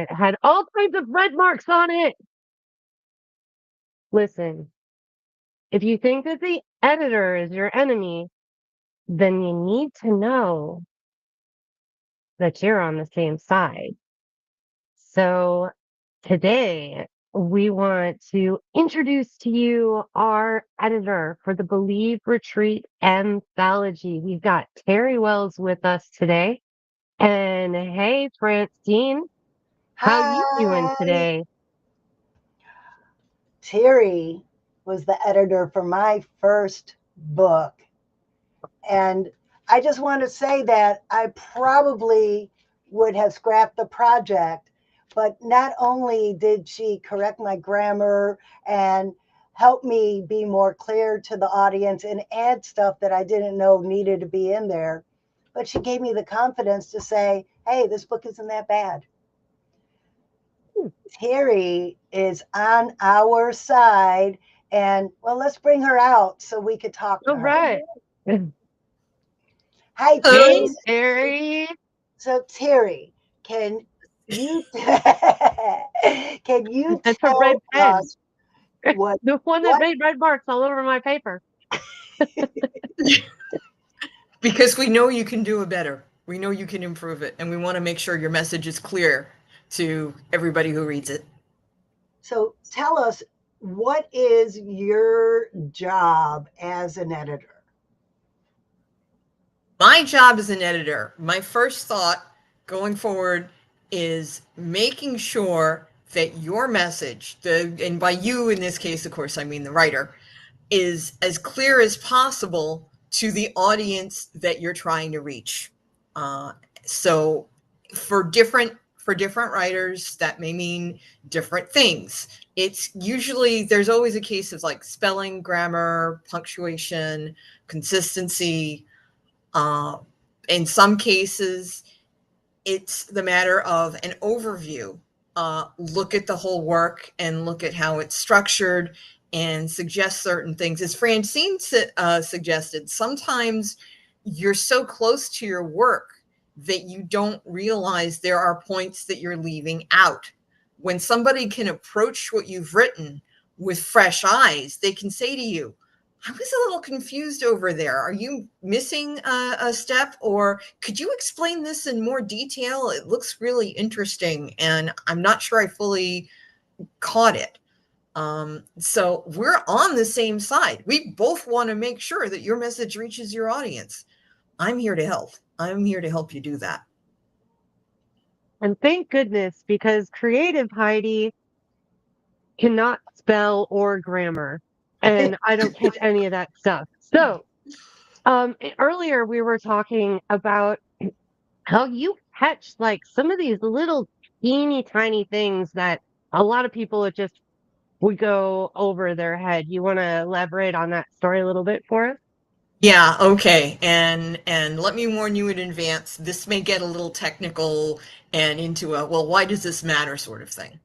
it had all kinds of red marks on it. Listen, if you think that the editor is your enemy, then you need to know that you're on the same side. So today, we want to introduce to you our editor for the Believe Retreat anthology. We've got Terry Wells with us today. And hey, Francine, how you doing Hi. today? Terry was the editor for my first book. And I just want to say that I probably would have scrapped the project, but not only did she correct my grammar and help me be more clear to the audience and add stuff that I didn't know needed to be in there, but she gave me the confidence to say, hey, this book isn't that bad. Terry is on our side. And well, let's bring her out so we could talk to All her. right. Hi, Hey, Terry. Terry. So, Terry, can you can you That's a red tell pen. us what The one that what made red marks all over my paper. Because we know you can do it better. We know you can improve it, and we want to make sure your message is clear to everybody who reads it. so tell us what is your job as an editor? My job as an editor, my first thought going forward is making sure that your message, and by you in this case, of course, I mean the writer, is as clear as possible to the audience that you're trying to reach. Uh, so for different writers, that may mean different things. It's usually there's always a case of like spelling, grammar, punctuation, consistency. Uh, in some cases, it's the matter of an overview. Look at the whole work and look at how it's structured and suggest certain things. As Francine suggested, sometimes you're so close to your work that you don't realize there are points that you're leaving out. When somebody can approach what you've written with fresh eyes, they can say to you, I was a little confused over there. Are you missing a step? Or could you explain this in more detail? It looks really interesting, and I'm not sure I fully caught it. So we're on the same side. We both want to make sure that your message reaches your audience. I'm here to help. I'm here to help you do that. And thank goodness, because creative Heidi cannot spell or grammar. And I don't catch any of that stuff. So, earlier we were talking about how you catch like some of these little teeny tiny things that a lot of people it just would go over their head. You want to elaborate on that story a little bit for us? Yeah, okay. And let me warn you in advance, this may get a little technical and into a, well, why does this matter sort of thing.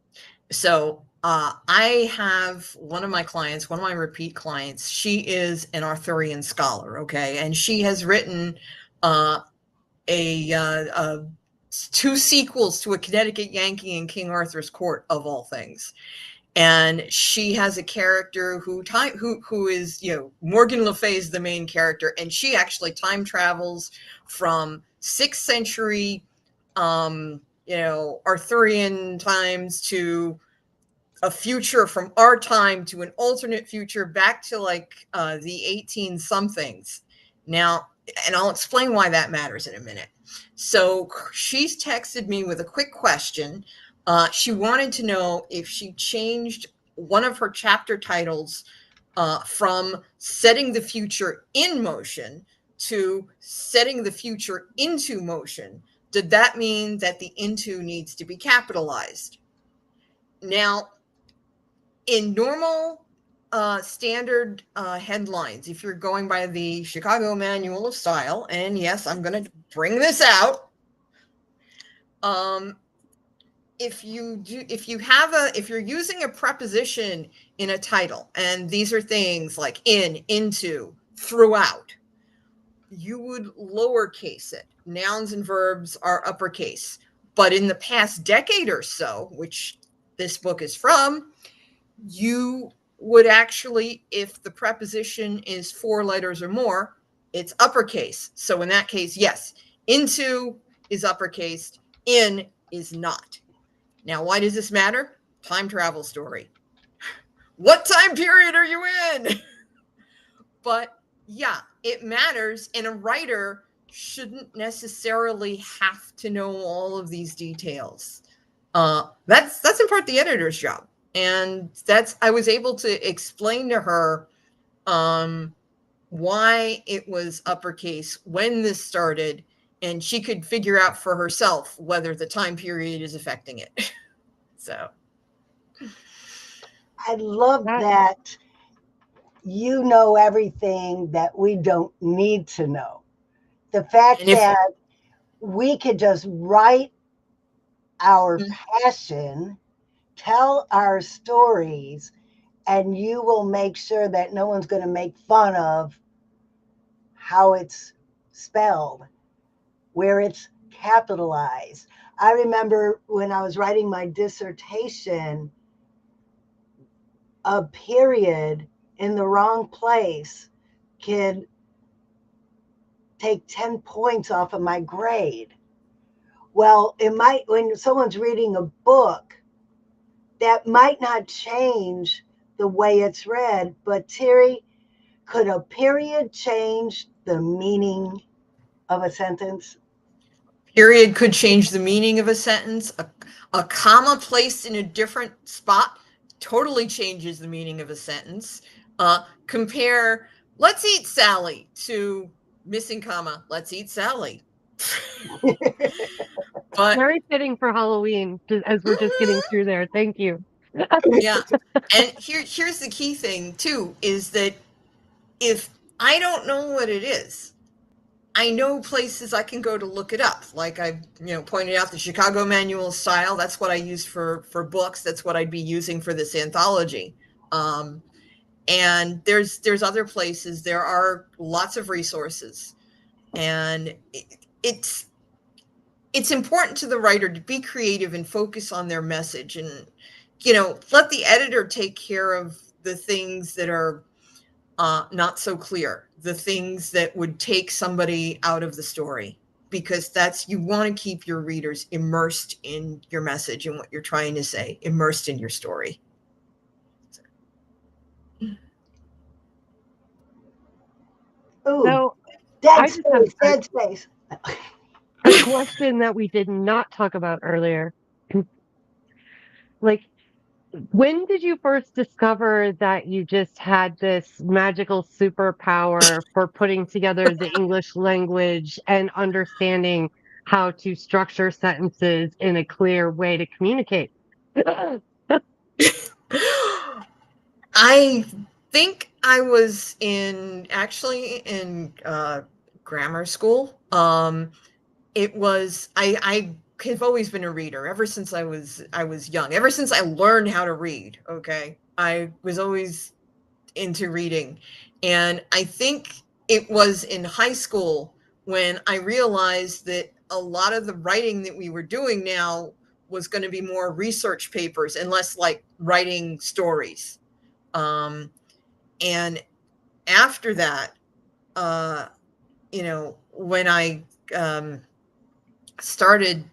So I have one of my clients, one of my repeat clients. She is an Arthurian scholar, okay, and she has written uh, a two sequels to A Connecticut Yankee and King Arthur's Court of all things. And she has a character who is, Morgan Le Fay is the main character, and she actually time travels from 6th century Arthurian times to a future from our time to an alternate future back to like the 18 somethings. Now, and I'll explain why that matters in a minute. So she's texted me with a quick question. She wanted to know if she changed one of her chapter titles from setting the future in motion to setting the future into motion. Did that mean that the into needs to be capitalized? Now, in normal standard headlines, if you're going by the Chicago Manual of Style, and yes, I'm going to bring this out. If you're using a preposition in a title, and these are things like in, into, throughout, you would lowercase it. Nouns and verbs are uppercase. But in the past decade or so, which this book is from, you would actually, if the preposition is 4 letters or more, it's uppercase. So in that case, yes, into is uppercased, in is not. Now, why does this matter? Time travel story. What time period are you in? But yeah, it matters. And a writer shouldn't necessarily have to know all of these details. That's in part the editor's job. And I was able to explain to her why it was uppercase, when this started, and she could figure out for herself whether the time period is affecting it. So I love that you know everything that we don't need to know. The fact that we could just write our passion, tell our stories, and you will make sure that no one's going to make fun of how it's spelled, where it's capitalized. I remember when I was writing my dissertation, a period in the wrong place could take 10 points off of my grade. Well, it might, when someone's reading a book, that might not change the way it's read, but Terry, could a period change the meaning of a sentence? Period could change the meaning of a sentence. A comma placed in a different spot totally changes the meaning of a sentence. Compare "let's eat Sally" to missing comma, "let's eat Sally." But very fitting for Halloween, as we're just getting through there. Thank you. yeah, and here's the key thing too, is that if I don't know what it is, I know places I can go to look it up. Like I, pointed out the Chicago Manual of Style. That's what I use for books. That's what I'd be using for this anthology. And there's other places. There are lots of resources, and it's important to the writer to be creative and focus on their message, and let the editor take care of the things that are not so clear, the things that would take somebody out of the story, because you want to keep your readers immersed in your message and what you're trying to say, immersed in your story. Ooh, So dead space. A question that we did not talk about earlier. Like, when did you first discover that you just had this magical superpower for putting together the English language and understanding how to structure sentences in a clear way to communicate? I think I was in grammar school. It was, I have always been a reader ever since I was young, ever since I learned how to read. Okay. I was always into reading. And I think it was in high school when I realized that a lot of the writing that we were doing now was going to be more research papers and less like writing stories. And after that, when I started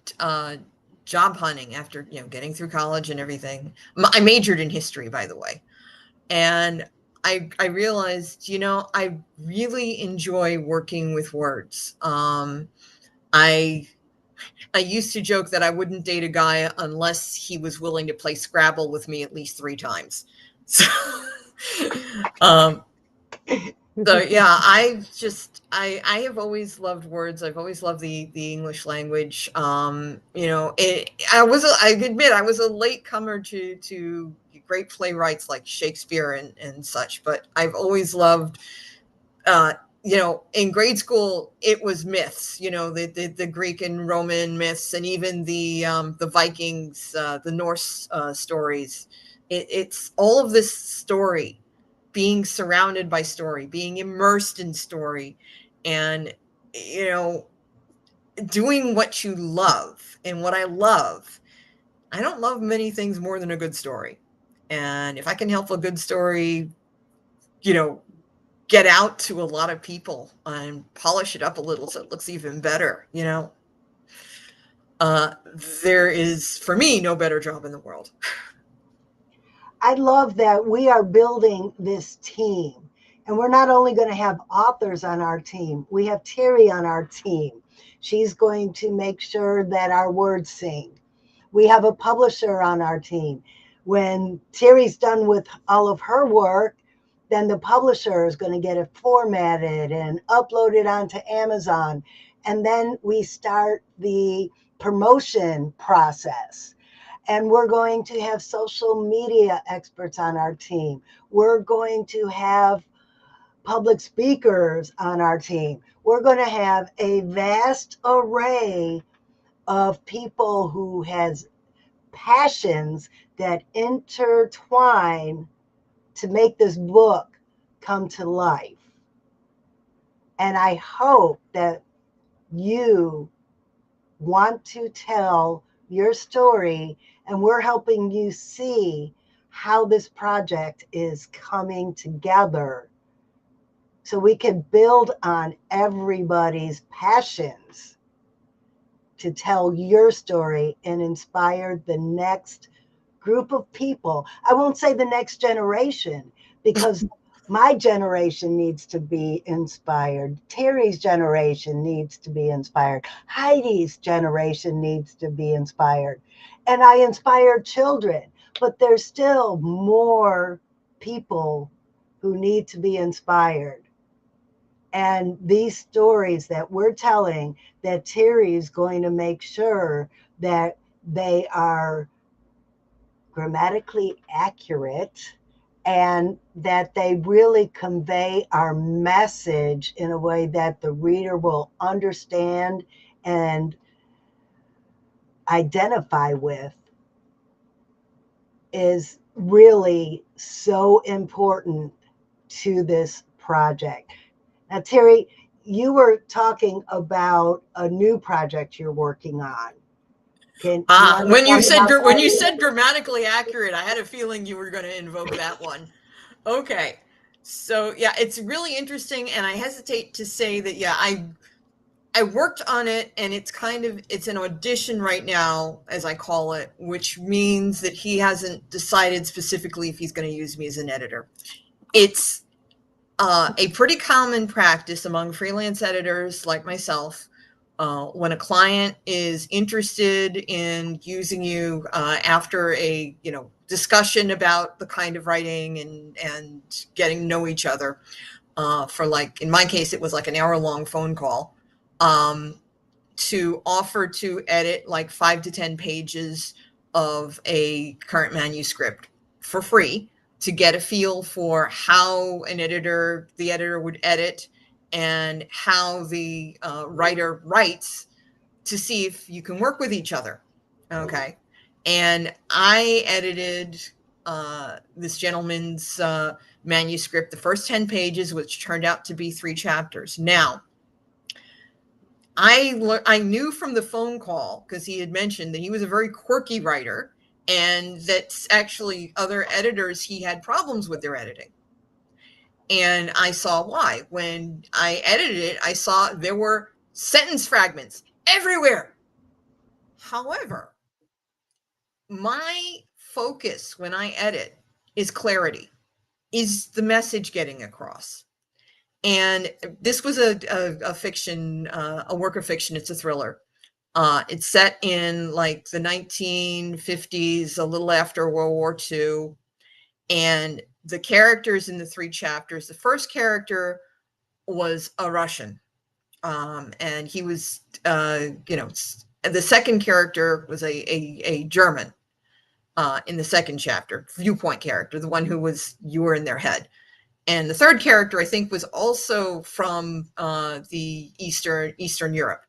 job hunting after getting through college and everything, I majored in history, by the way, and I realized I really enjoy working with words. I used to joke that I wouldn't date a guy unless he was willing to play Scrabble with me at least 3 times. So, so yeah, I have always loved words. I've always loved the English language. I admit I was a late comer to great playwrights like Shakespeare and such, but I've always loved, in grade school, it was myths, the Greek and Roman myths, and even the Vikings, the Norse stories. It's all of this story, being surrounded by story, being immersed in story. And, doing what you love. And what I love, I don't love many things more than a good story. And if I can help a good story, you know, get out to a lot of people and polish it up a little so it looks even better, you know, there is, for me, no better job in the world. I love that we are building this team. And we're not only going to have authors on our team, we have Terry on our team. She's going to make sure that our words sing. We have a publisher on our team. When Terry's done with all of her work, then the publisher is going to get it formatted and uploaded onto Amazon. And then we start the promotion process. And we're going to have social media experts on our team. We're going to have public speakers on our team. We're going to have a vast array of people who has passions that intertwine to make this book come to life. And I hope that you want to tell your story, and we're helping you see how this project is coming together so we can build on everybody's passions to tell your story and inspire the next group of people. I won't say the next generation, because my generation needs to be inspired. Terry's generation needs to be inspired. Heidi's generation needs to be inspired. And I inspire children, but there's still more people who need to be inspired. And these stories that we're telling, that Terry's going to make sure that they are grammatically accurate and that they really convey our message in a way that the reader will understand and identify with, is really so important to this project. Now, Terry, you were talking about a new project you're working on. When you said grammatically accurate, I had a feeling you were going to invoke that one. Okay. So yeah, it's really interesting, and I hesitate to say that, yeah, I worked on it, and it's an audition right now, as I call it, which means that he hasn't decided specifically if he's going to use me as an editor. It's a pretty common practice among freelance editors like myself. When a client is interested in using you after a discussion about the kind of writing and getting to know each other, for, like, in my case, it was like an hour-long phone call, to offer to edit like 5 to 10 pages of a current manuscript for free, to get a feel for how the editor would edit, and how the writer writes, to see if you can work with each other. Okay. And I edited this gentleman's manuscript, the first 10 pages, which turned out to be 3 chapters. Now, I knew from the phone call, because he had mentioned that he was a very quirky writer, and that actually other editors, he had problems with their editing. And I saw why. When I edited it, I saw there were sentence fragments everywhere. However, my focus when I edit is clarity. Is the message getting across? And this was a fiction, a work of fiction. It's a thriller. It's set in like the 1950s, a little after World War II. And the characters in the 3 chapters, the first character was a Russian. And he was, the second character was a German in the second chapter, viewpoint character, the one who you were in their head. And the third character, I think, was also from the Eastern Europe.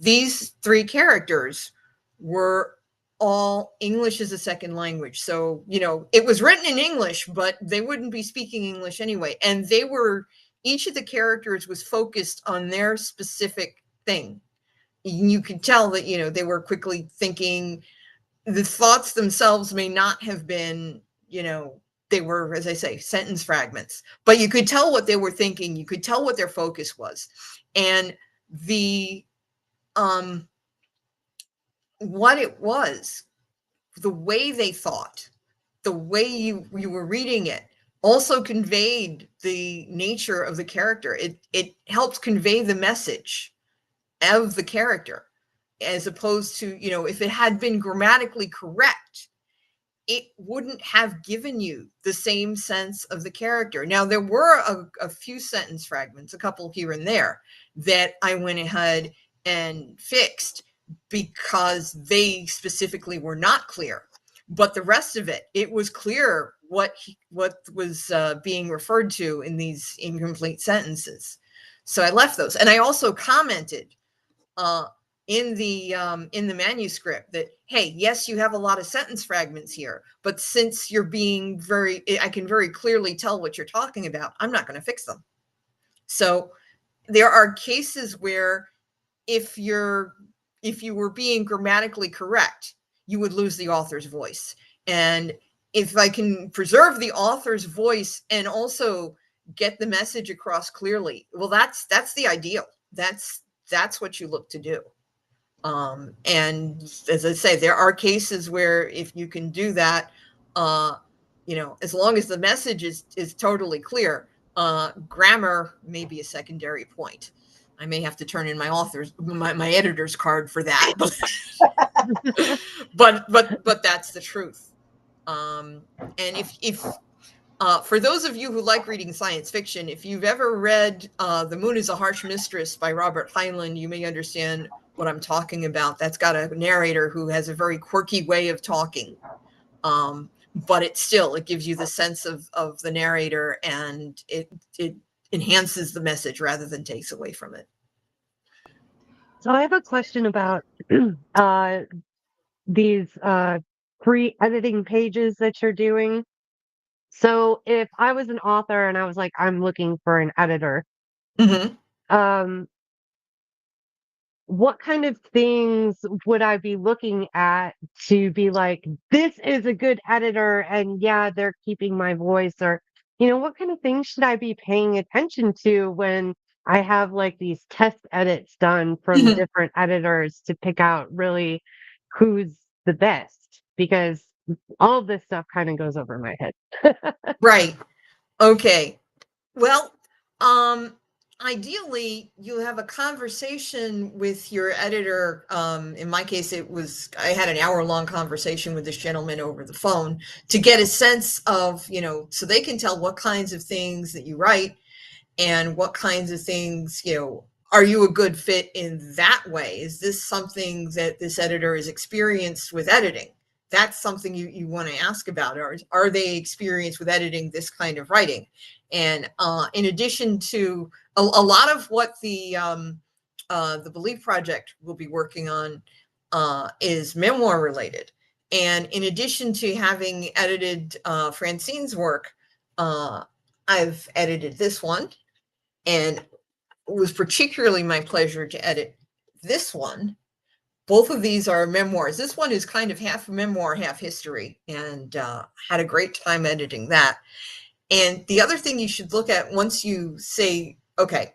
These 3 characters were all English as a second language. So, it was written in English, but they wouldn't be speaking English anyway. And each of the characters was focused on their specific thing. you could tell that, you know, they were quickly thinking. The thoughts themselves may not have been, you know, they were, as I say, sentence fragments, but you could tell what they were thinking. You could tell what their focus was. And the, what it was, the way they thought, the way you were reading it also conveyed the nature of the character. It helped convey the message of the character, as opposed to, you know, if it had been grammatically correct, it wouldn't have given you the same sense of the character. Now, there were a few sentence fragments, a couple here and there, that I went ahead and fixed because they specifically were not clear. But the rest of it, it was clear what was being referred to in these incomplete sentences. So I left those, and I also commented in the manuscript that, hey, yes, you have a lot of sentence fragments here, but since you're being I can very clearly tell what you're talking about, I'm not going to fix them. So there are cases where if you were being grammatically correct, you would lose the author's voice. And if I can preserve the author's voice and also get the message across clearly, well, that's the ideal. That's what you look to do. And as I say, there are cases where if you can do that, you know, as long as the message is totally clear, grammar may be a secondary point. I may have to turn in my editor's card for that, but that's the truth. And if for those of you who like reading science fiction, if you've ever read The Moon is a Harsh Mistress by Robert Heinlein, you may understand what I'm talking about. That's got a narrator who has a very quirky way of talking. But it gives you the sense of the narrator, and it enhances the message rather than takes away from it. So I have a question about these pre-editing pages that you're doing. So if I was an author and I was like, I'm looking for an editor, what kind of things would I be looking at to be like, this is a good editor, and yeah, they're keeping my voice? Or, you know, what kind of things should I be paying attention to when I have like these test edits done from different editors to pick out really who's the best? Because all of this stuff kind of goes over my head. Right. Okay. Well, ideally you have a conversation with your editor. In my case, I had an hour-long conversation with this gentleman over the phone to get a sense of, you know, so they can tell what kinds of things that you write and what kinds of things, you know, are you a good fit in that way? Is this something that this editor is experienced with editing? That's something you want to ask about. Are they experienced with editing this kind of writing? And in addition to a lot of what the Believe Project will be working on is memoir related. And in addition to having edited Francine's work, I've edited this one, and it was particularly my pleasure to edit this one. Both of these are memoirs. This one is kind of half memoir, half history, and had a great time editing that. And the other thing you should look at once you say, okay,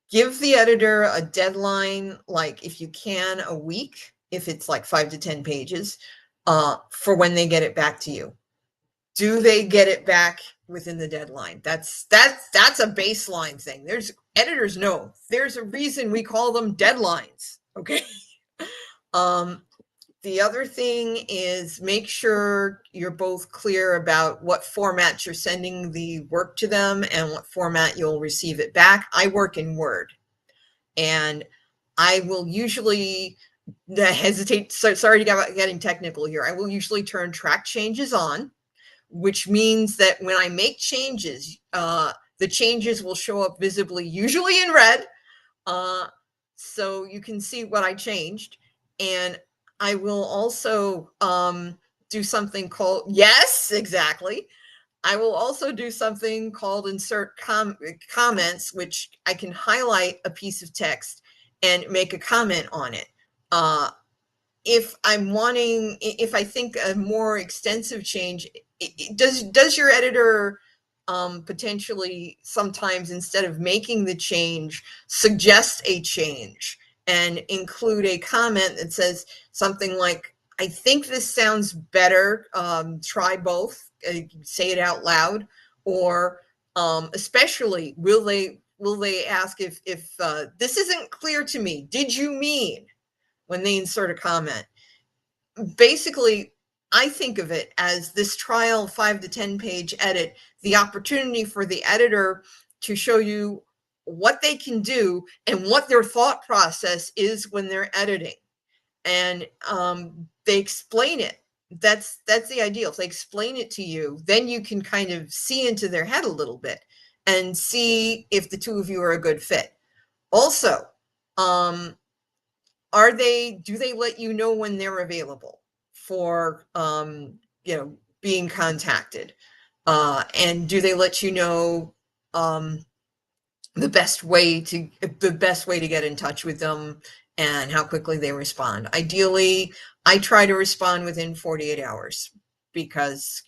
give the editor a deadline, like if you can, a week, if it's like 5 to 10 pages, for when they get it back to you. Do they get it back within the deadline? That's a baseline thing. Editors know there's a reason we call them deadlines. Okay. The other thing is make sure you're both clear about what format you're sending the work to them and what format you'll receive it back. I work in Word, and I will usually hesitate. So sorry to getting technical here. I will usually turn track changes on, which means that when I make changes, the changes will show up visibly, usually in red. So you can see what I changed. And I will also do something called, yes, exactly. I will also do something called insert comments, which I can highlight a piece of text and make a comment on it. If I think a more extensive change, does your editor potentially sometimes, instead of making the change, suggest a change and include a comment that says something like, I think this sounds better, try both, say it out loud, or especially will they ask if this isn't clear to me, did you mean, when they insert a comment. Basically, I think of it as this trial 5 to 10 page edit, the opportunity for the editor to show you what they can do and what their thought process is when they're editing. And they explain it. That's the ideal. If they explain it to you, then you can kind of see into their head a little bit and see if the two of you are a good fit. Also, do they let you know when they're available for being contacted, and do they let you know the best way to get in touch with them and how quickly they respond? Ideally, I try to respond within 48 hours because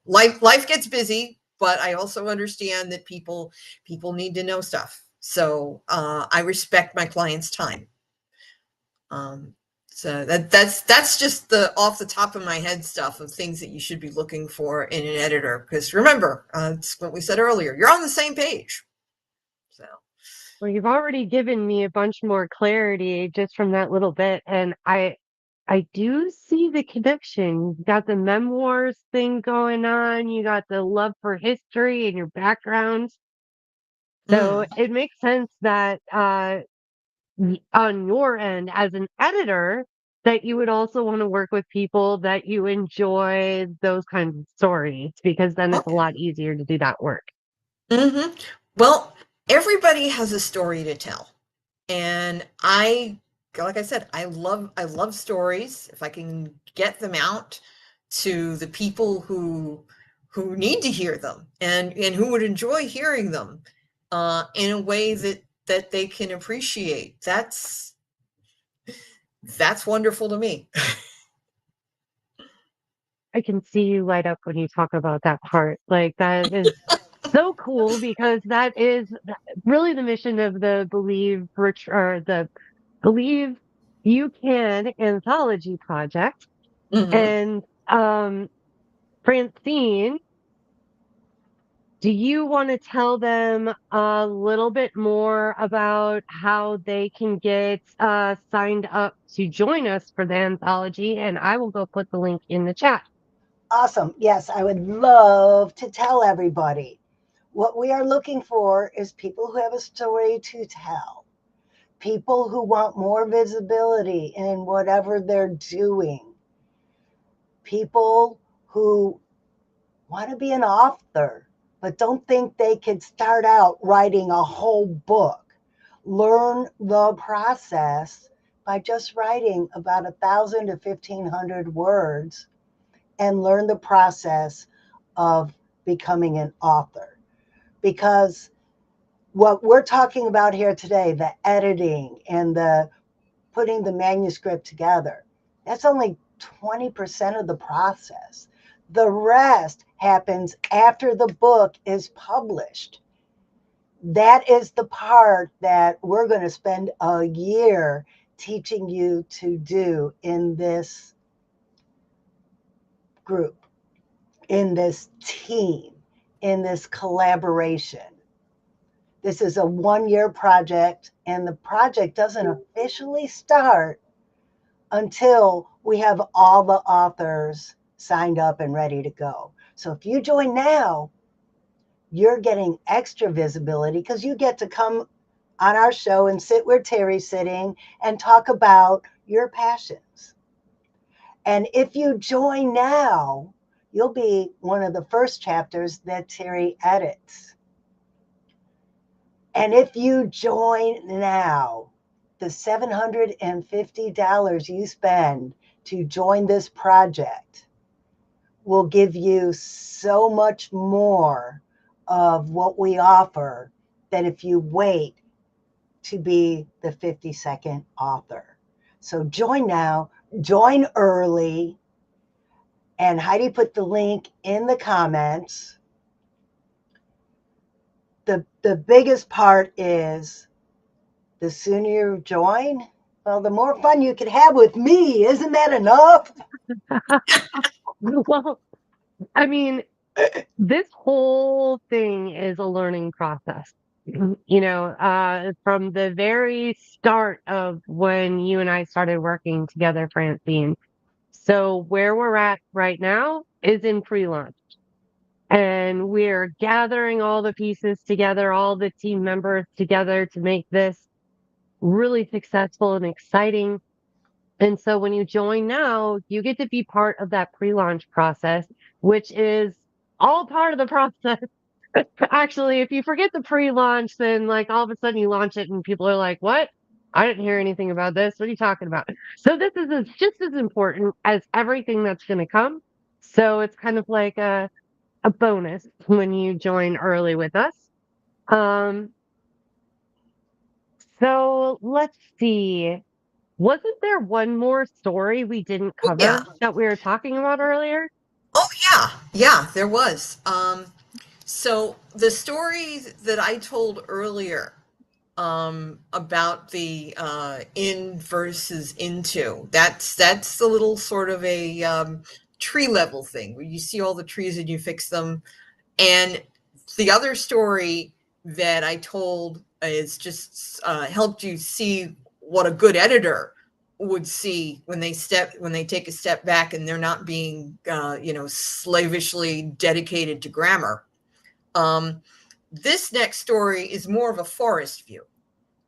life gets busy, but I also understand that people need to know stuff, so I respect my clients' time. So that's just the off the top of my head stuff of things that you should be looking for in an editor. Because remember, it's what we said earlier, you're on the same page. So, Well, you've already given me a bunch more clarity just from that little bit, and I do see the connection. You got the memoirs thing going on, you got the love for history and your background. So it makes sense that on your end as an editor, that you would also want to work with people that you enjoy those kinds of stories, because then it's a okay. lot easier to do that work. Well, everybody has a story to tell, and like I said, I love stories. If I can get them out to the people who need to hear them and who would enjoy hearing them in a way that they can appreciate, that's wonderful to me. I can see you light up when you talk about that part. Like, that is so cool, because that is really the mission of the Believe You Can anthology project. Mhm. And Francine, do you want to tell them a little bit more about how they can get signed up to join us for the anthology? And I will go put the link in the chat. Awesome. Yes, I would love to tell everybody. What we are looking for is people who have a story to tell, people who want more visibility in whatever they're doing, people who want to be an author, but don't think they could start out writing a whole book. Learn the process by just writing about 1,000 to 1,500 words and learn the process of becoming an author. Because what we're talking about here today, the editing and the putting the manuscript together, that's only 20% of the process. The rest happens after the book is published. That is the part that we're going to spend a year teaching you to do in this group, in this team, in this collaboration. This is a 1-year project, and the project doesn't officially start until we have all the authors signed up and ready to go. So if you join now, you're getting extra visibility because you get to come on our show and sit where Terry's sitting and talk about your passions. And if you join now, you'll be one of the first chapters that Terry edits. And if you join now, the $750 you spend to join this project will give you so much more of what we offer than if you wait to be the 52nd author. So join now, join early, and Heidi put the link in the comments. The biggest part is the sooner you join, well, the more fun you can have with me. Isn't that enough? Well, I mean, this whole thing is a learning process. From the very start of when you and I started working together, Francine. So where we're at right now is in pre-launch. And we're gathering all the pieces together, all the team members together to make this really successful and exciting. And so when you join now, you get to be part of that pre-launch process, which is all part of the process. Actually, if you forget the pre-launch, then like all of a sudden you launch it and people are like, what? I didn't hear anything about this. What are you talking about? So this is just as important as everything that's going to come. So it's kind of like a bonus when you join early with us. Um, so let's see. Wasn't there one more story we didn't Oh, yeah. cover that we were talking about earlier? Oh, yeah. Yeah, there was. So the story that I told earlier about the in versus into, that's a little sort of a tree level thing where you see all the trees and you fix them. And the other story that I told is just helped you see what a good editor would see when they take a step back and they're not being slavishly dedicated to grammar. This next story is more of a forest view.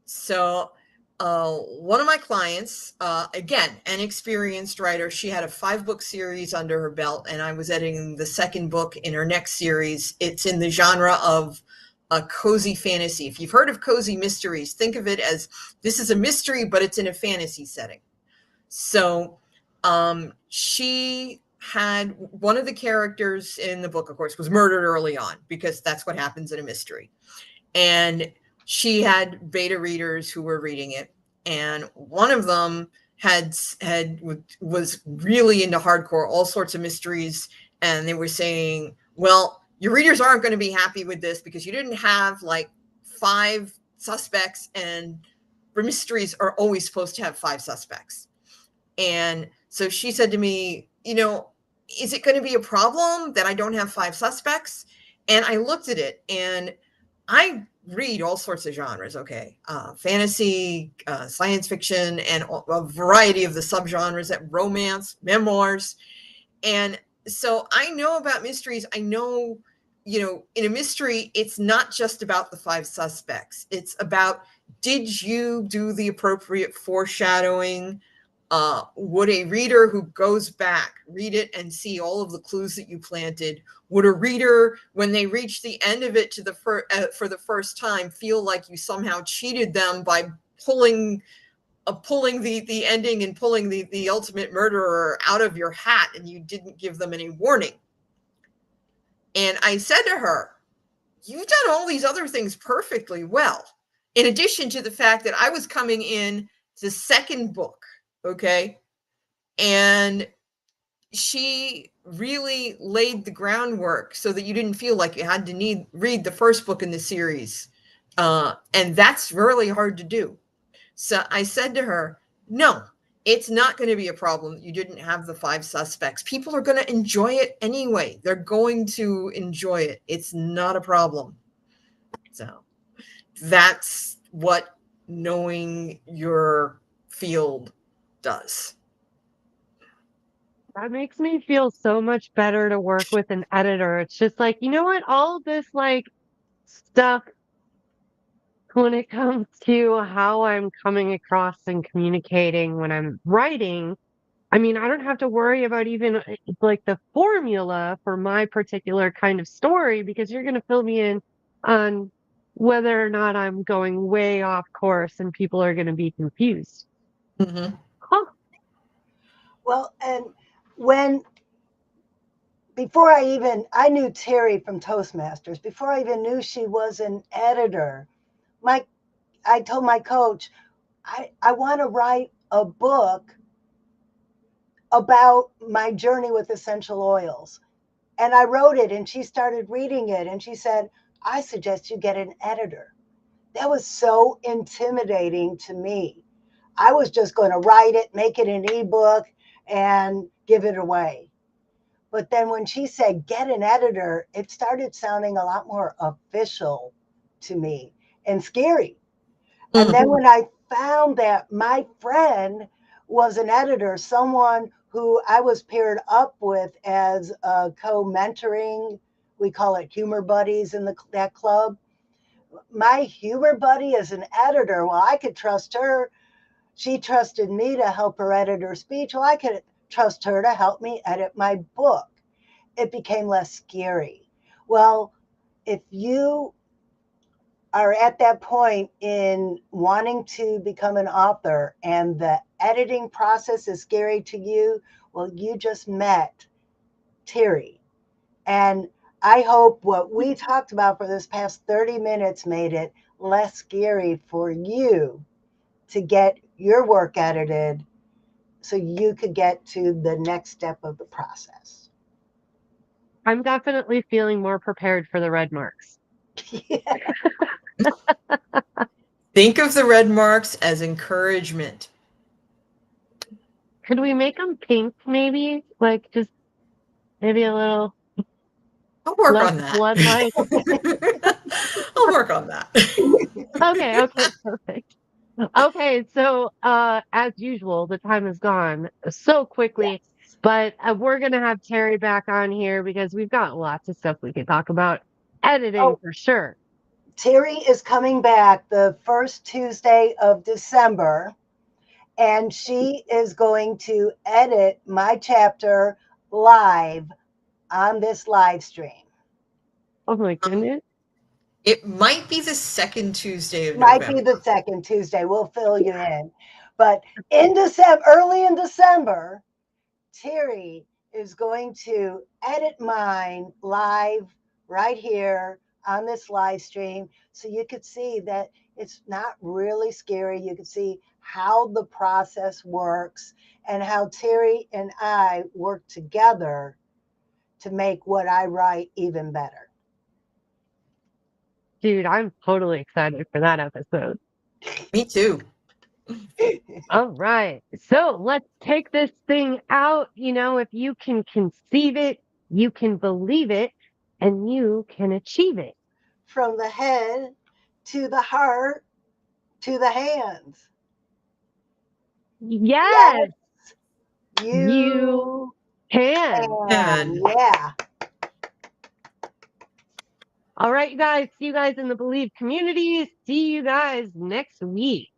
So one of my clients, again, an experienced writer, she had a 5-book series under her belt, and I was editing the second book in her next series. It's in the genre of a cozy fantasy. If you've heard of cozy mysteries, think of it as this is a mystery, but it's in a fantasy setting. So she had one of the characters in the book, of course, was murdered early on because that's what happens in a mystery. And she had beta readers who were reading it, and one of them was really into hardcore, all sorts of mysteries, and they were saying, well, your readers aren't going to be happy with this because you didn't have like 5 suspects, and mysteries are always supposed to have 5 suspects. And so she said to me, is it going to be a problem that I don't have 5 suspects? And I looked at it, and I read all sorts of genres, okay? Fantasy, science fiction, and a variety of the subgenres, that romance, memoirs. And so I know about mysteries. I know, in a mystery, it's not just about the 5 suspects. It's about, did you do the appropriate foreshadowing? Would a reader who goes back read it and see all of the clues that you planted? Would a reader, when they reach the end of it for the first time, feel like you somehow cheated them by pulling the ending and pulling the ultimate murderer out of your hat and you didn't give them any warning? And I said to her, you've done all these other things perfectly well, in addition to the fact that I was coming in the second book. Okay. And she really laid the groundwork so that you didn't feel like you had to read the first book in the series. And that's really hard to do. So I said to her, no, it's not going to be a problem that you didn't have the 5 suspects. People are going to enjoy it anyway. They're going to enjoy it. It's not a problem. So that's what knowing your field does. That makes me feel so much better to work with an editor. It's just like, you know what? All of this like stuff when it comes to how I'm coming across and communicating when I'm writing, I mean, I don't have to worry about even like the formula for my particular kind of story because you're going to fill me in on whether or not I'm going way off course and people are going to be confused. Mm-hmm. Huh. Well, and I knew Terry from Toastmasters, before I even knew she was an editor, I told my coach, I want to write a book about my journey with essential oils. And I wrote it, and she started reading it, and she said, I suggest you get an editor. That was so intimidating to me. I was just going to write it, make it an ebook, and give it away. But then when she said, get an editor, it started sounding a lot more official to me and scary. And then when I found that my friend was an editor, someone who I was paired up with as a co-mentoring, we call it humor buddies in that club. My humor buddy is an editor. Well, I could trust her. She trusted me to help her edit her speech. Well, I could trust her to help me edit my book. It became less scary. Well, if you are at that point in wanting to become an author and the editing process is scary to you, well, you just met Terry. And I hope what we talked about for this past 30 minutes made it less scary for you to get your work edited so you could get to the next step of the process. I'm definitely feeling more prepared for the red marks. Yeah. Think of the red marks as encouragement. Could we make them pink, maybe? Like just maybe a little I'll work less on that. blood-like. I'll work on that. Okay, perfect. Okay, so as usual, the time is gone so quickly, but we're gonna have Terry back on here because we've got lots of stuff we can talk about. Editing for sure. Terry is coming back the first Tuesday of December, and she is going to edit my chapter live on this live stream. Oh my goodness. It might be the second Tuesday of Might November. be the second Tuesday. We'll fill you in. But in December, early in December, Terry is going to edit mine live right here on this live stream. So you could see that it's not really scary. You can see how the process works and how Terry and I work together to make what I write even better. Dude, I'm totally excited for that episode. Me too. All right. So let's take this thing out. You know, if you can conceive it, you can believe it, and you can achieve it. From the head to the heart to the hands. Yes, You you can. can. Yeah. All right, you guys. See you guys in the Believe community. See you guys next week.